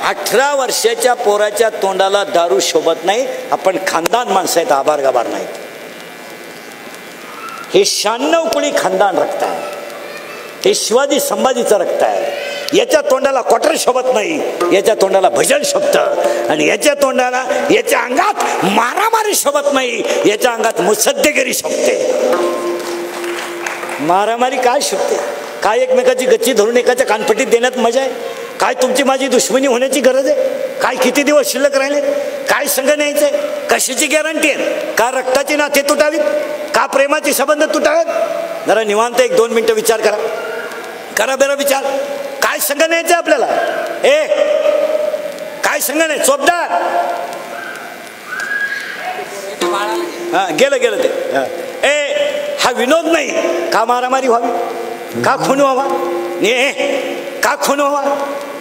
18 वर्षाच्या पोराच्या तोंडाला दारू शोभत नाही. आपण खानदान माणसं आहेत, आभार गाभार नाहीत. हे 96 कुळी खानदान रक्त आहे. हे शिवाजी संभाजीचं रक्त आहे. याच्या तोंडाला क्वार्टर शोभत नाही, याच्या तोंडाला भजन शोभतं. आणि याच्या तोंडाला, याच्या अंगात मारामारी शोभत नाही, याच्या अंगात मुसद्देगिरी शोभते. मारामारी काय शोभते? काय एकमेकाची गच्ची धरून एकाच्या कानपट्टीत देण्यात मजा आहे? काय तुमची माझी दुश्मनी होण्याची गरज आहे? काय किती दिवस शिल्लक राहिले? काय संग न्यायचंय? कशाची गॅरंटी आहे? का रक्ताची नाते तुटावीत? का प्रेमाचे संबंध तुटावेत? जरा निवांत 1-2 मिनिटं विचार करा. करा बरं विचार. काय संग न्यायचं आपल्याला? काय संग नाही? चोपदार गेलं ते. हा विनोद नाही. का मारामारी व्हावी? का खून व्हावा? का खून व्हावा?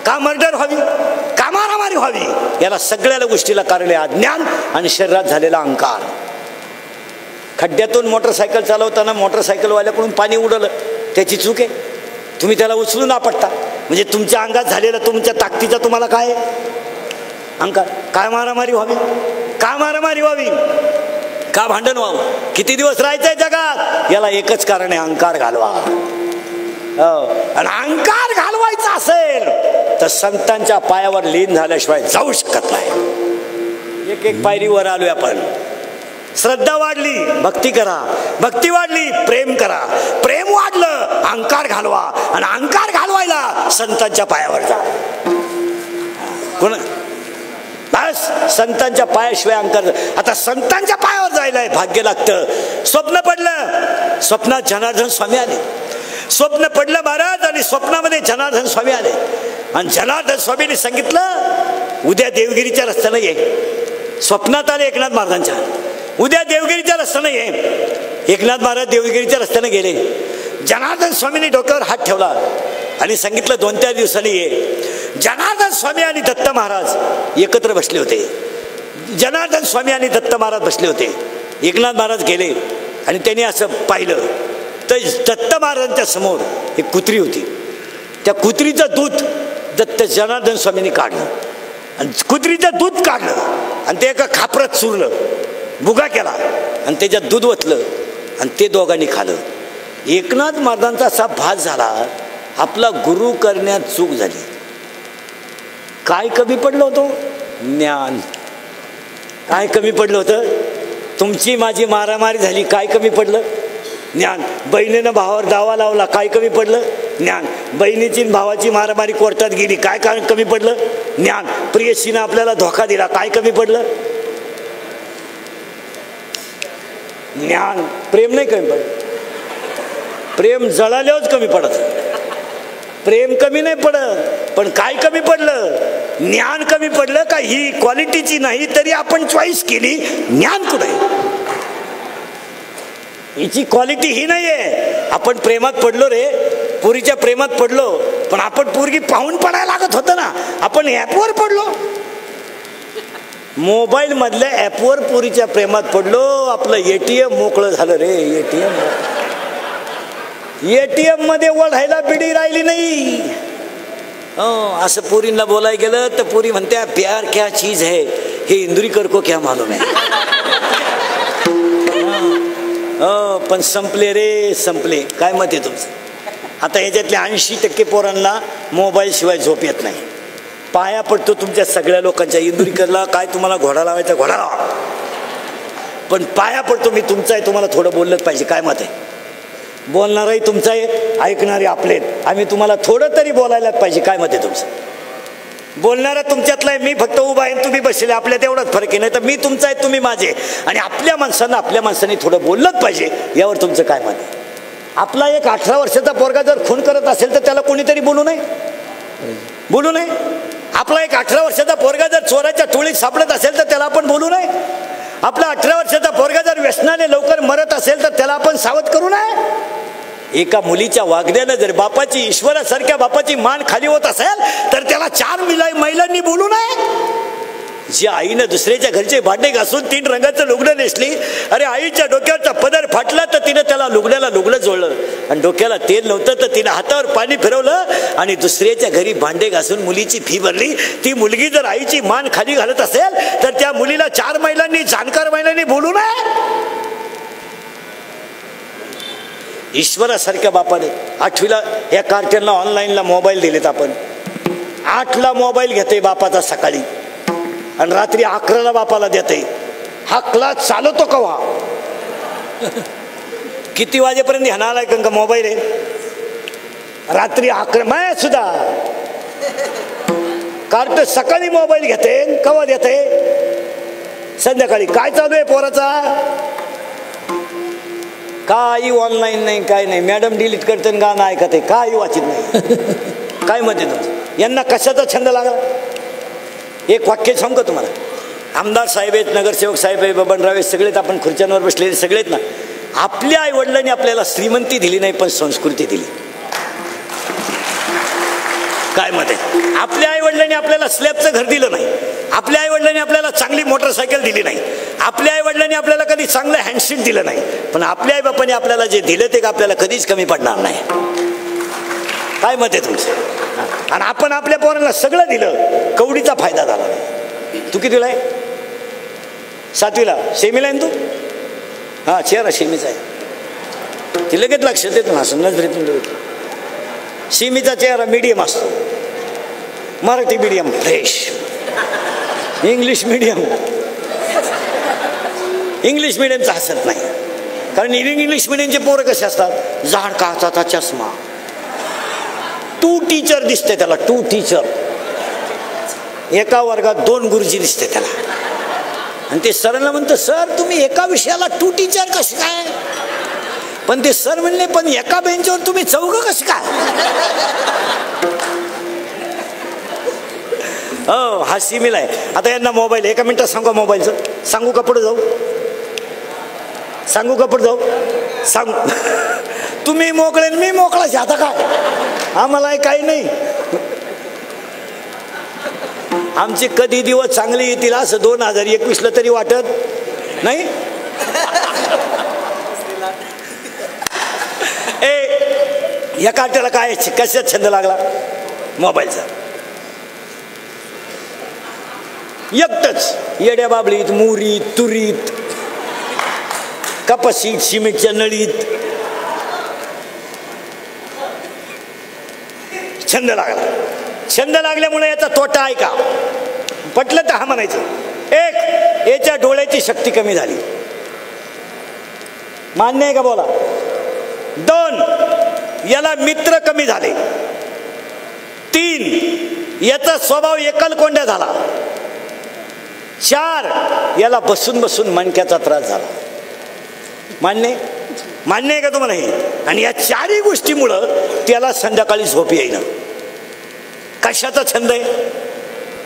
का मर्डर व्हावी? का मारामारी व्हावी? याला सगळ्या गोष्टीला कारण आहे अज्ञान आणि शरीरात झालेला अहंकार. खड्ड्यातून मोटरसायकल चालवताना मोटरसायकलवाल्याकडून पाणी उडलं, त्याची चूक आहे. तुम्ही त्याला उचलून आपटता. म्हणजे तुमच्या अंगात झालेला, तुमच्या ताकदीचा तुम्हाला काय अहंकार? काय मारामारी व्हावी? का मारामारी व्हावी? का भांडण व्हावं? किती दिवस राहायचंय जगात? याला एकच कारण आहे, अहंकार घालवा. आणि अहंकार घालवायचा असेल तर संतांच्या पायावर लीन झाल्याशिवाय जाऊ शकत नाही. एक पायरीवर आलोय आपण. श्रद्धा वाढली, भक्ती करा. भक्ती वाढली, प्रेम करा. प्रेम वाढलं, अहंकार घालवा. आणि अहंकार घालवायला संतांच्या पायावर जा. कोण? बस संतांच्या पायाशिवाय अहंकार. आता संतांच्या पायावर जायला भाग्य लागतं. स्वप्न पडलं, स्वप्नात जनार्दन स्वामी आले. स्वप्न पडलं महाराज, आणि स्वप्नामध्ये जनार्दन स्वामी आले. आणि जनार्दन स्वामींनी सांगितलं उद्या देवगिरीच्या रस्त्यानं ये. स्वप्नात आले एकनाथ महाराजांच्या, उद्या देवगिरीच्या रस्त्यानं ये. एकनाथ महाराज देवगिरीच्या रस्त्यानं गेले. जनार्दन स्वामींनी डोक्यावर हात ठेवला आणि सांगितलं 2-4 दिवसांनी ये. जनार्दन स्वामी आणि दत्त महाराज एकत्र बसले होते. जनार्दन स्वामी आणि दत्त महाराज बसले होते. एकनाथ महाराज गेले आणि त्यांनी असं पाहिलं तर दत्त महाराजांच्या समोर एक कुत्री होती. त्या कुत्रीचं दूध दत्त जनार्दन स्वामींनी काढलं आणि कुत्रीचं दूध काढलं आणि ते एका खापरात चुरलं, भुगा केला आणि त्याच्यात दूध ओतलं आणि ते दोघांनी खाल्लं. एकनाथ महाराजांचा असा भास झाला, आपला गुरु करण्यात चूक झाली. काय कमी पडलं होतं? ज्ञान. काय कमी पडलं होतं? तुमची माझी मारामारी झाली, काय कमी पडलं? ज्ञान. बहिणीनं भावावर दावा लावला, काय कमी पडलं? ज्ञान. बहिणीची भावाची मारामारी कोर्टात गेली, काय कमी पडलं? ज्ञान. प्रियसीनं आपल्याला धोका दिला, काय कमी पडलं? ज्ञान. प्रेम नाही कमी पडत. प्रेम जळाल्यावरच कमी पडत. प्रेम कमी नाही पडत, पण काय कमी पडलं? ज्ञान कमी पडलं. का ही क्वालिटीची नाही तरी आपण चॉईस केली. ज्ञान कुठे? हिची क्वालिटी ही नाहीये. आपण प्रेमात पडलो रे, पोरीच्या प्रेमात पडलो, पण आपण पोरगी पाहून पडायला लागत होतं ना. आपण ॲपवर पडलो, मोबाईल मधल्या ॲपवर पोरीच्या प्रेमात पडलो. आपलं ATM मोकळं झालं रे. ATM मध्ये ओढायला बिडी राहिली नाही. असं पोरींना बोलायला गेलं तर पोरी म्हणत्या प्यार क्या चीज है, हे इंदुरीकर को क्या मालूम है. पण संपले रे, संपले. काय मत आहे तुमचं? आता ह्याच्यातल्या 80% पोरांना मोबाईल शिवाय झोप येत नाही. पाया पडतो तुमच्या सगळ्या लोकांच्या. इंदुरीकरला काय तुम्हाला घोडा लावायचा, घोडा लावा, पण पाया पडतो मी तुमचा आहे. तुम्हाला थोडं बोललंच पाहिजे. काय मत आहे? बोलणारही तुमचा आहे, ऐकणारे आपले. आम्ही तुम्हाला थोडं तरी बोलायलाच पाहिजे. काय मत आहे तुमचं? बोलणारा तुमच्यातला आहे, मी फक्त उभा आहे तुम्ही बसले, आपल्यात एवढाच फरक आहे. नाही तर मी तुमचा आहे, तुम्ही माझे. आणि आपल्या माणसांनी थोडं बोललंच पाहिजे. यावर तुमचं काय मत आहे? आपला एक 18 वर्षाचा पोरगा जर खून करत असेल तर त्याला कोणीतरी बोलू नये? बोलू नये? आपला एक 18 वर्षाचा पोरगा जर चोराच्या टोळीत सापडत असेल तर त्याला आपण बोलू नये? आपला 18 वर्षाचा पोरगा जर व्यसनाने लवकर मरत असेल तर त्याला आपण सावध करू नये? एका मुलीच्या वागण्यानं जर बापाची, ईश्वरासारख्या बापाची मान खाली होत असेल तर त्याला 4 महिलांनी बोलू नये? जी आईनं दुसऱ्याच्या घरचे भांडे घासून 3 रंगाचं लुगडं नेसली, अरे आईच्या डोक्यावरचा पदर फाटला तर तिनं त्याला लुगड्याला लुगडं जोडलं, आणि डोक्याला तेल नव्हतं तर तिनं हातावर पाणी फिरवलं आणि दुसऱ्याच्या घरी भांडे घासून मुलीची फी भरली. ती मुलगी जर आईची मान खाली घालत असेल तर त्या मुलीला 4 महिलांनी जाणकार महिलांनी बोलू नये. ईश्वरासारख्या बापाने 8वीला या कार्ट्यांना ऑनलाईनला मोबाईल दिलेत. आपण 8ला मोबाईल घेते बापाचा सकाळी आणि रात्री 11ला बापाला देते. हा क्लास चालवतो कवा? किती वाजेपर्यंत ह्याना का मोबाईल आहे? रात्री 11. माय सुद्धा कार्ट सकाळी मोबाईल घेते, कवा देते? संध्याकाळी. काय चालू आहे पोराचा? काही ऑनलाईन नाही, काय नाही. मॅडम डिलीट करते गाणं ऐकते, काही वाचित नाही. काय म्हणते तुमचं? यांना कशाचा छंद लागला? एक वाक्य सांगू का तुम्हाला? आमदार साहेब आहेत, नगरसेवक साहेब आहे, बबनराव आहेत, सगळेच आपण खुर्च्यांवर बसलेले सगळेच ना. आपल्या आई वडिलांनी आपल्याला श्रीमंती दिली नाही पण संस्कृती दिली. काय मत आहे? आपल्या आई वडिलांनी आपल्याला स्लॅबचं घर दिलं नाही, आपल्या आई वडिलांनी आपल्याला चांगली मोटरसायकल दिली नाही, आपल्या आई वडिलांनी आपल्याला कधी चांगलं हँडशीट दिलं नाही, पण आपल्या आई बापाने आपल्याला जे दिलं ते आपल्याला कधीच कमी पडणार नाही. काय मत आहे तुमचं? आणि आपण आपल्या पोरांना सगळं दिलं, कवडीचा फायदा झाला नाही. तू कितीला आहे? 7वीला. सेमीला आहे तू? हा, चेहरा सेमीचा आहे. ती लगेच लक्षात येतो ना, नजरेतून लगेच. सीमीचा चेहरा मीडियम असतो, मराठी मीडियम फ्रेश, इंग्लिश मीडियमचा हसत नाही. कारण इंग्लिश मीडियमचे पोरं कसे असतात? जाड काचाचा चष्मा, 2 टीचर दिसते त्याला, 2 टीचर. एका वर्गात 2 गुरुजी दिसते त्याला. आणि ते सरांना म्हणतं, सर तुम्ही एका विषयाला 2 टीचर कसे काय? पण ते सर म्हणले, पण एका बेंचवर तुम्ही 4 कसे काय? हो, हा सीमीला आहे. आता यांना मोबाईल, 1 मिनिटात सांगू मोबाईलचं? सांगू का पुढे जाऊ? सांगू का पुढे जाऊ? सांगू. तुम्ही मोकळे मी मोकळाच. आता काय आम्हाला काही नाही. आमचे कधी दिवस चांगले येतील असं 2021ला तरी वाटत नाही. या कार्ट्याला काय कशात छंद लागला? मोबाईलचा. एकटच येड्या बाबळीत, मुरीत, तुरीत, कपाशीत, सिमेंटच्या नळीत छंद लागला. छंद लागल्यामुळे याचा तोटा आहे का? पटलं तर हा म्हणायचं. 1, याच्या डोळ्याची शक्ती कमी झाली. मान्य आहे का? बोला. 2, याला मित्र कमी झाले. 3, याचा स्वभाव एकलकोंड्या झाला. 4, याला बसून बसून मणक्याचा त्रास झाला. मान्य आहे का तुम्हाला हे? आणि या 4ही गोष्टीमुळं त्याला संध्याकाळी झोप येईना. कशाचा छंद आहे?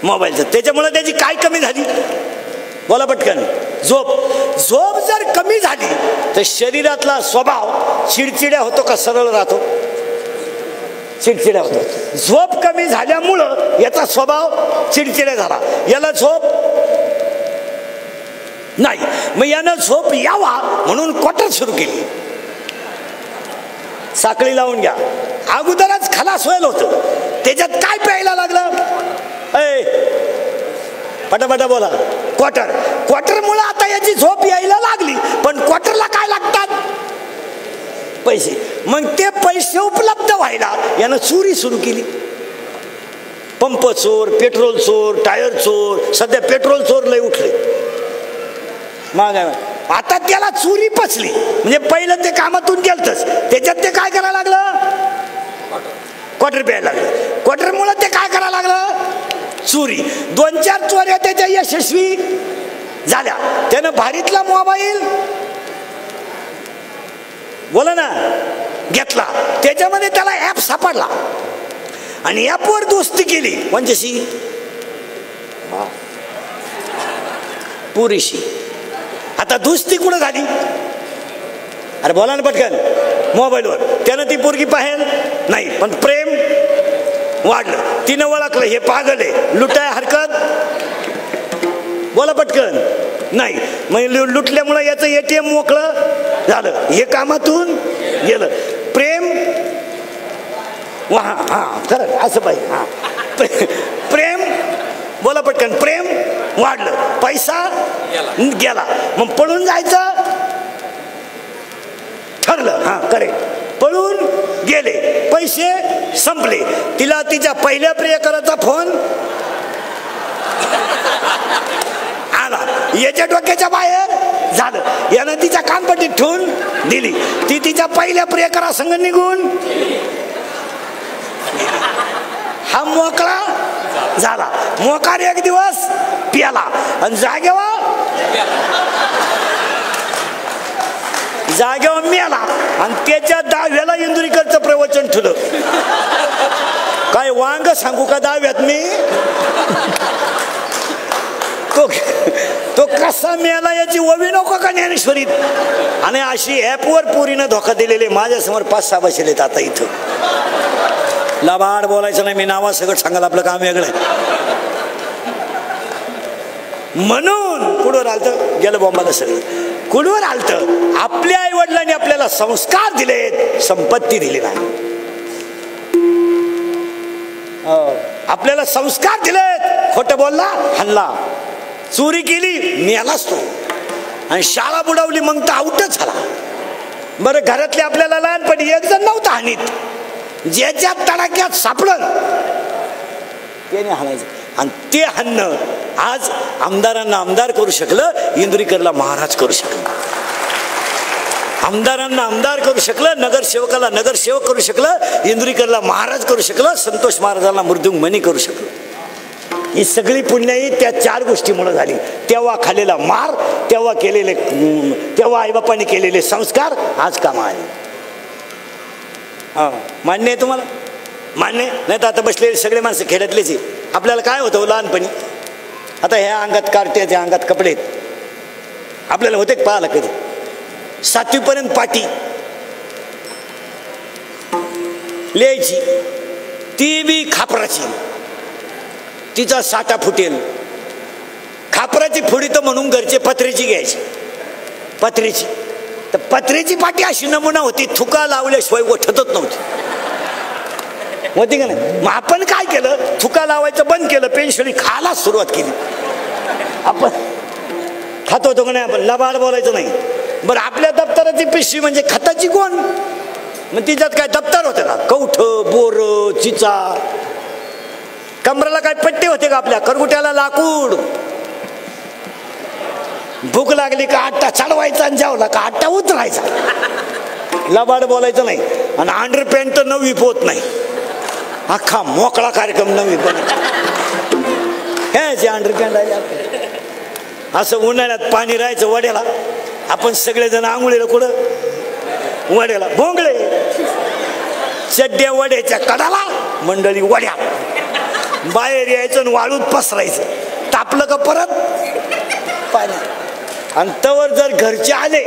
मोबाईलचा. त्याच्यामुळे त्याची काय कमी झाली? बोला पटकन. झोप जर कमी झाली तर शरीरातला स्वभाव चिडचिड्या होतो का सरळ राहतो? चिडचिड्या होतो. झोप कमी झाल्यामुळं याचा स्वभाव चिडचिड्या झाला. याला झोप नाही, मग यानं झोप यावा म्हणून क्वार्टर सुरू केली. साखळी लावून घ्या. अगोदरच खलास व्हायला होतं, त्याच्यात काय प्यायला लागलं? पटापटा बोला. क्वार्टर मुळे आता याची झोप यायला लागली. पण क्वार्टरला काय लागतात? पैसे. मग ते पैसे उपलब्ध व्हायला यानं चोरी सुरू केली. पंप चोर, पेट्रोल चोर, टायर चोर. सध्या पेट्रोल चोर लय उठले. मग आता त्याला चोरी पचली. म्हणजे पहिलं ते कामातून गेलतच, त्याच्यात ते काय करायला लागलं? क्वार्टर प्यायला लागलं. क्वार्टरमुळे ते काय करायला लागलं? चोरी. 2-4 चोऱ्या त्याच्या यशस्वी झाल्या. त्यानं भारीतला मोबाईल बोला ना घेतला. त्याच्यामध्ये त्याला ऍप सापडला आणि ऍपवर दोस्ती केली. म्हणजे पुरीशी. आता दोस्ती कुठं झाली? अरे बोला ना पटकन. मोबाईलवर. त्यानं ती पोरगी पाहेल नाही, पण प्रेम वाढलं. तिनं ओळखलं हे पागल आहे, लुटाय हरकत बोला पटकन. नाही, मग लुटल्यामुळे याचं ATM मोकळं झालं, हे कामातून गेलं. प्रेम हा खरं असं पाहिजे. हा प्रेम बोला पटकन. प्रेम वाढलं, पैसा गेला, मग पळून जायचं ठरलं. हा करेक्ट. पळून गेले, पैसे संपले. तिला तिच्या पहिल्या प्रियकराचा फोन आला, याच्या डोक्याच्या बाहेर झालं. यानं तिच्या कानपट्टीत ठेवून दिली. ती तिच्या पहिल्या प्रियकरासंग निघून हा मोकळा झाला. मोकार एक दिवस प्याला आणि जागेवर मेला. आणि त्याच्या 10व्याला इंदुरीकरचं प्रवचन ठेवलं. काय वांग सांगू का 10व्यात मी, तो कसा मेला याची ओवी नको का ज्ञानेश्वरीत. आणि अशी ॲपवर पोरीनं धोका दिलेले माझ्यासमोर 5-6 बसलेत आता इथं. लबाड बोलायचं नाही, मी नावासकट सांगाल, आपलं काम वेगळं आहे. म्हणून कुडवर आलतं, गेलं बॉम्बाला सगळं. कुडवर आलतं, आपल्या आई वडिलांनी आपल्याला संस्कार दिलेत, संपत्ती दिली नाही. आपल्याला संस्कार दिलेत, खोटं बोलला हल्ला, चोरी केली मेलाच तो, आणि शाळा बुडवली मग तर आउटच झाला. बरं, घरातले आपल्याला लहानपणी एक जण नव्हता हानीत, ज्याच्या तडाक्यात सापडलं त्याने हाणायचं. आणि ते हाणणं आज आमदारांना आमदार करू शकलं, इंदुरीकरला महाराज करू शकलं. आमदारांना आमदार करू शकलं, नगरसेवकाला नगरसेवक करू शकलं, इंदुरीकरला महाराज करू शकलं, संतोष महाराजांना मृदुंग मणी करू शकलं. ही सगळी पुण्याई त्या 4 गोष्टीमुळे झाली. तेव्हा खाल्लेला मार, तेव्हा आईबापांनी केलेले संस्कार आज कामा आले. मान्य आहे तुम्हाला? मान्य नाही तर आता बसलेले सगळे माणसं खेड्यातलेच आहे. आपल्याला काय होतं लहानपणी, आता ह्या अंगात कार्टे, त्या अंगात कपडे, आपल्याला होते पाहायला कधी. 7वी पर्यंत पाटी लिहायची, ती बी खापराची, तिचा साठा फुटेल. खापराची फुडी तर म्हणून घरचे पत्र्याची घ्यायची, पत्र्याची. तर पत्र्याची पाटी अशी नमुना होती, थुका लावल्याशिवाय उठतच नव्हती, होती का नाही. मग आपण काय केलं, थुका लावायचं बंद केलं, पेन्शिल खायला सुरुवात केली. आपण खात होतो का नाही, आपण लबाड बोलायचं नाही. बरं, आपल्या दप्तराची पिशवी म्हणजे खताची कोण, मग तिच्यात काय दप्तर होते का, कवठ, बोर, चिचा. कमराला काय पट्टे होते का आपल्या, करगुट्याला लाकूड. भूक लागली का आट्टा चढवायचा आणि जेवला का आट्टा उतरायचा. लबाड बोलायचं नाही. आणि अंडरपॅन्ट तर 9वी पोत नाही, अख्खा मोकळा कार्यक्रम 9वी पण हे जे अंडरपॅन्ट आहे. असं उन्हाळ्यात पाणी राहायचं वड्याला, आपण सगळेजण आंघोळीला कुठं वड्याला, भोंगळे चड्ड्या वड्याच्या कडाला, मंडळी वड्या, बाहेर यायचं आणि वाळूत पसरायचं. तापलं का परत पाण्यात. आणि तवर जर घरचे आले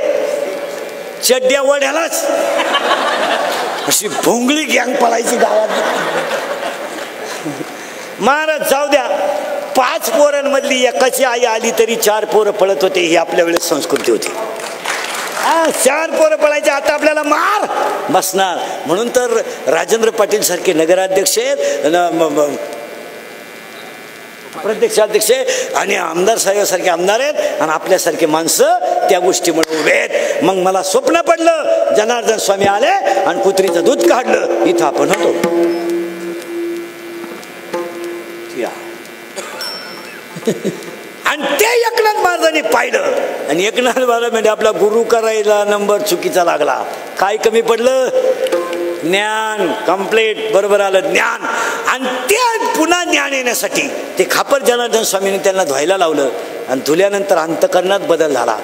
चड्ड्या वड्यालाच, अशी भोंगळी गँग पळायची गावात. महाराज जाऊ द्या, 5 पोरांमधली एकाची आई आली तरी 4 पोरं पळत होते. ही आपल्या वेळेस संस्कृती होती. 4 पोरं पळायचे, आता आपल्याला मार बसणार. म्हणून तर राजेंद्र पाटील सारखे नगराध्यक्ष, प्रदेशाध्यक्ष आणि आमदार साहेबांसारखे आमदार आहेत, आणि आपल्यासारखे माणसं त्या गोष्टीमुळे उभे आहेत. मग मला स्वप्न पडलं, जनार्दन स्वामी आले आणि कुत्रीचं दूध काढलं, इथं आपण होतो. आणि ते एकनाथ महाराजांनी पाहिलं, आणि एकनाथ महाराज म्हणजे आपला गुरु करायला नंबर चुकीचा लागला. काय कमी पडलं, ज्ञान कम्प्लीट बरोबर आलं ज्ञान. आणि ते पुन्हा ज्ञान येण्यासाठी ते खापर जनार्दन स्वामींनी त्यांना धुवायला लावलं, आणि धुल्यानंतर अंतकरणात बदल झाला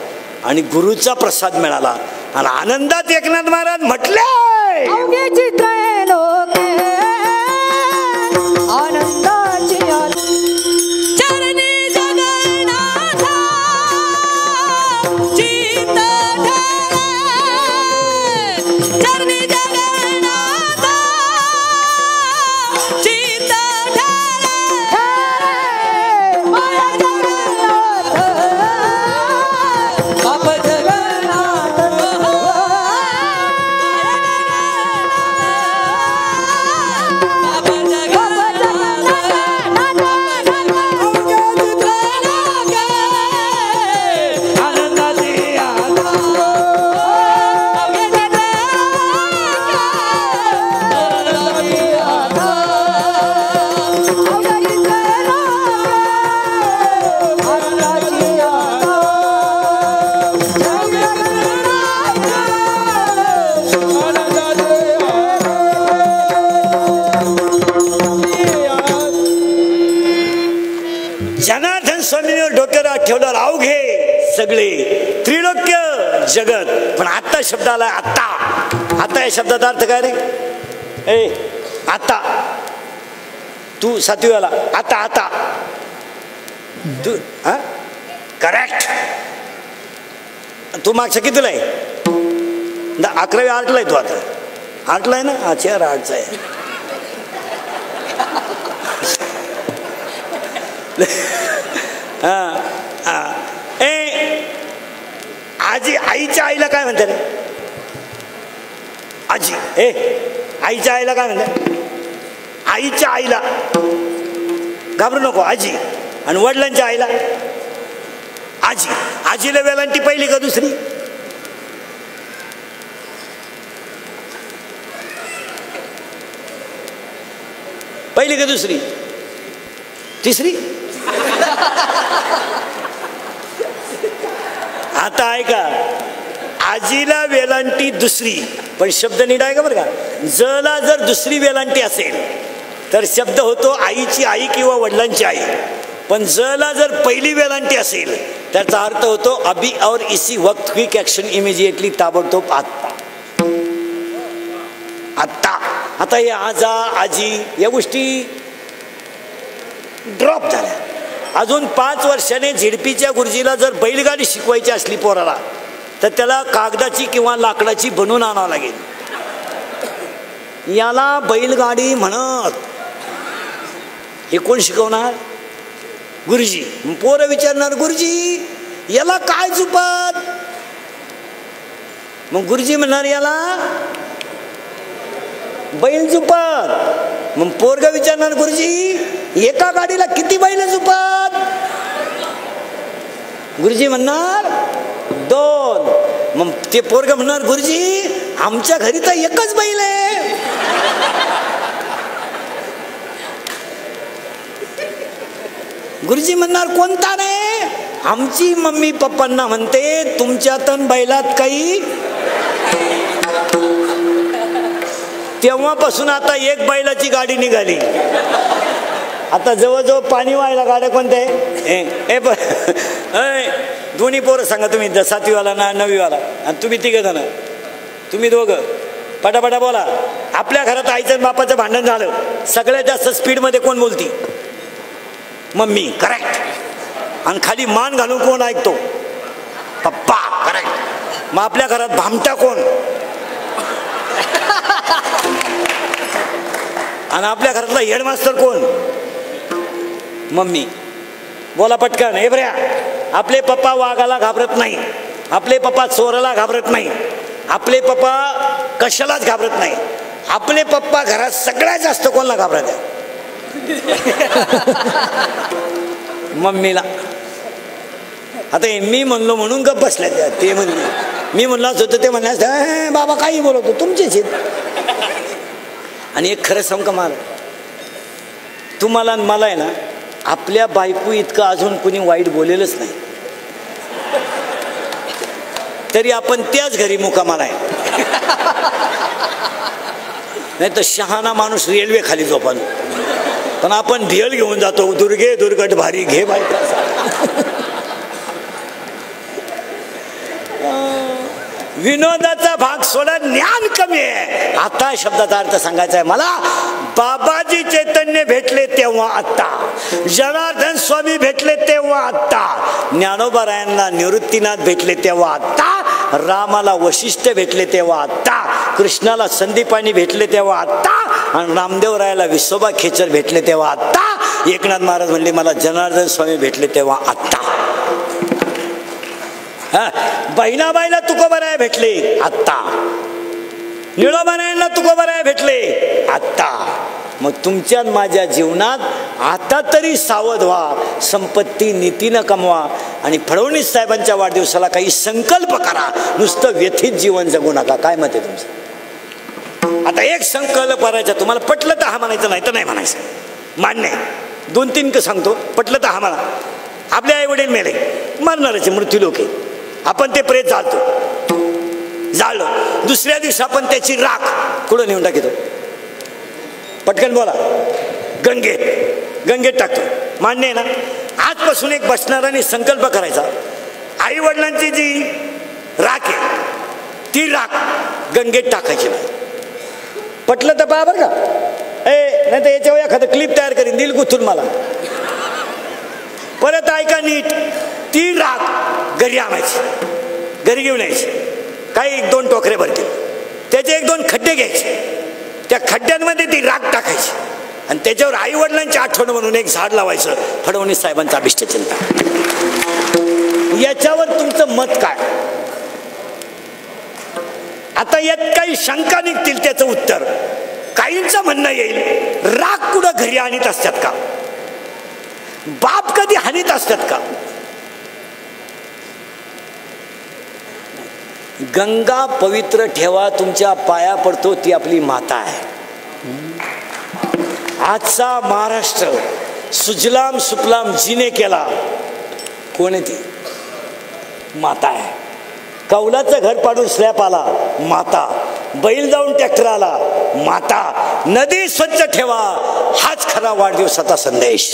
आणि गुरुचा प्रसाद मिळाला. आणि आनंदात एकनाथ महाराज म्हटले, ठेवलं अवघे सगळे त्रिलोक्य जगत. पण आता शब्द आला आता. आता या शब्दाचा अर्थ काय रे? ए आता तू सातवीला आता आता तू हा करेक्ट. तू मागच्या कितीला आहे? 11वी आर्टला आहे. तू आता आर्टला आहे ना? हा चेअर आर्टचा आहे. आजी आईच्या आईला काय म्हणते रे? आजी. आईच्या आईला काय म्हणते? आईच्या आईला घाबरू नको आजी. आणि वडिलांच्या आईला आजी. आजीला वेलांटी पहिली का दुसरी? पहिली का दुसरी? तिसरी. आता ऐका, आजीला वेलांटी दुसरी, पण शब्द नीट आहे का बरं का? जला जर दुसरी वेलांटी असेल तर शब्द होतो आईची आई किंवा वडिलांची आई. पण जला जर पहिली वेलांटी असेल त्याचा अर्थ होतो अभी और इसी वक्त क्विक एक्शन इमिजिएटली, ताबडतोब आत्ता. आत्ता. आता हे आजा आजी या गोष्टी ड्रॉप झाल्या. अजून 5 वर्षाने झेडपीच्या गुरुजीला जर बैलगाडी शिकवायची असली पोराला तर त्याला कागदाची किंवा लाकडाची बनवून आणावं लागेल. याला बैलगाडी म्हणत. हे कोण शिकवणार? गुरुजी. पोरं विचारणार गुरुजी याला काय चुपत? मग गुरुजी म्हणणार याला बैल चुपत. मग पोरग विचारणार गुरुजी एका गाडीला किती बैल चुपत? गुरुजी म्हणणार 2. मग ते पोरग म्हणणार गुरुजी आमच्या घरी तर एकच बैल आहे. गुरुजी म्हणणार कोणता रे? आमची मम्मी पप्पांना म्हणते तुमच्यात बैलात काही. तेव्हापासून आता एक बैलाची गाडी निघाली. आता जवळजवळ पाणी व्हायला गाड्या कोणत्या आहे? दोन्ही पोरं सांगा तुम्ही, 7वीवाला ना 9वीवाला, आणि तुम्ही 3 जण, तुम्ही 2 पटापटा बोला. आपल्या घरात आईचं आणि बापाचं भांडण झालं, सगळ्यात जास्त स्पीडमध्ये कोण बोलती? मम्मी. करेक्ट. आणि खाली मान घालून कोण ऐकतो? पप्पा. करेक्ट. मग आपल्या घरात भामटा कोण? आणि आपल्या घरातला हेडमास्टर कोण? मम्मी. बोला पटकन. हे बऱ्या, आपले पप्पा वाघाला घाबरत नाही, आपले पप्पा चोराला घाबरत नाही, आपले पप्पा कशालाच घाबरत नाही. आपले पप्पा घरात सगळ्यात जास्त कोणाला घाबरत आहे? मम्मीला. आता मी म्हणलो म्हणून गप बसल्या त्या. ते म्हणले मी म्हणलो होतं ते म्हणल्या बाबा काही बोलवतो तुमचेच आहेत. आणि एक खरं सांगू का मला, तुम्हाला मला आहे ना आपल्या बायको इतकं अजून कुणी वाईट बोलेलच नाही, तरी आपण त्याच घरी मुक्कामाला आहे. नाही तर शहाणा माणूस रेल्वे खाली झोपान, पण आपण ढेल घेऊन जातो. दुर्गे दुर्गट भारी घे बायका. विनोदाचा भाग सोडा, ज्ञान कमी आहे. आता शब्दाचा अर्थ सांगायचा आहे मला. बाबाजी चैतन्य भेटले तेव्हा आत्ता, जनार्दन स्वामी भेटले तेव्हा आत्ता, ज्ञानोबा निवृत्तीनाथ भेटले तेव्हा आत्ता, रामाला वशिष्ठ भेटले तेव्हा आत्ता, कृष्णाला संदीपानी भेटले तेव्हा आत्ता, आणि रामदेवरायाला विसोबा खेचर भेटले तेव्हा आत्ता. एकनाथ महाराज म्हणले मला जनार्दन स्वामी भेटले तेव्हा आत्ता. बहिणाबाईला तुकोबाराय भेटले आत्ता, निळोबारायांना तुकोबाराय भेटले आत्ता. मग तुमच्या माझ्या जीवनात आता तरी सावध व्हा, संपत्ती नीतीनं कमवा, आणि फडणवीस साहेबांच्या वाढदिवसाला काही संकल्प करा. नुसतं व्यथित जीवन जगू नका. काय मत आहे तुमचं? आता एक संकल्प करायचा. तुम्हाला पटलं तर हा म्हणायचं, नाही तर नाही म्हणायचं. मान्य आहे. 2-3 सांगतो. पटलं तर हा म्हणा. आपले आई वडील मेले, मरणारच, मृत्यू लोक आहे. आपण ते प्रेत जाळलं. दुसऱ्या दिवशी आपण त्याची राख कुठं नेऊन टाकतो? पटकन बोला. गंगेत टाकतो. मान्य आहे ना? आजपासून एक बसणाऱ्याने संकल्प करायचा, आई वडिलांची जी राख आहे ती राख गंगेत टाकायची नाही. पटलं तर पहा बरं का. नाही तर याच्यावर एखादं क्लिप तयार करीन, दिल गुथून मला. परत ऐका नीट, ती राख घरी आणायची, घरी घेऊन यायची, काही 1-2 टोकरे भरतील, त्याचे 1-2 खड्डे घ्यायचे, त्या खड्ड्यांमध्ये ती राख टाकायची आणि त्याच्यावर आई वडिलांची आठवण म्हणून एक झाड लावायचं. फडणवीस साहेबांचा अभिष्टचिंतन. याच्यावर तुमचं मत काय? आता यात काही शंका निघतील, त्याचं उत्तर काहींचं म्हणणं येईल, राख कुठं घरी आणीत असतात का? बाप कधी हानीत असतात का? गंगा पवित्र ठेवा, तुमच्या पाया पडतो, ती आपली माता आहे. आजचा महाराष्ट्र सुजलाम सुफलाम जिने केला, कोण आहे ती? माता आहे. कौलाचं घर पाडून स्लॅप आला, माता. बैल जाऊन ट्रॅक्टर आला, माता. नदी स्वच्छ ठेवा, हाच खरा वाढदिवसाचा संदेश.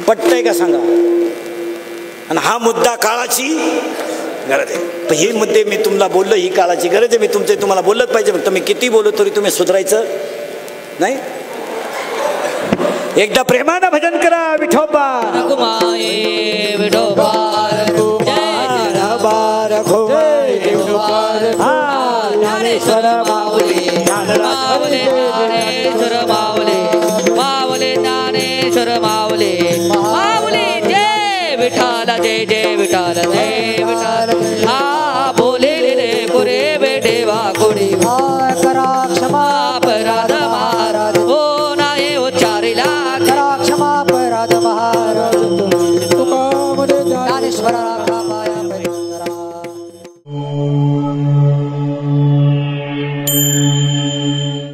पटतंय का सांगा? आणि हा मुद्दा काळाची गरज आहे. पण हे मुद्दे मी तुम्हाला बोललो, ही काळाची गरज आहे. मी तुम्हाला बोललंच पाहिजे. फक्त मी किती बोललो तरी तुम्ही सुधारायचं नाही. एकदा प्रेमानं भजन करा. विठोबा रघुमाये विठोबा ज्ञानेश्वर माऊली माऊली ज्ञानेश्वर माऊली माऊली ज्ञानेश्वर माऊली माऊली जय विठ्ठल जय जय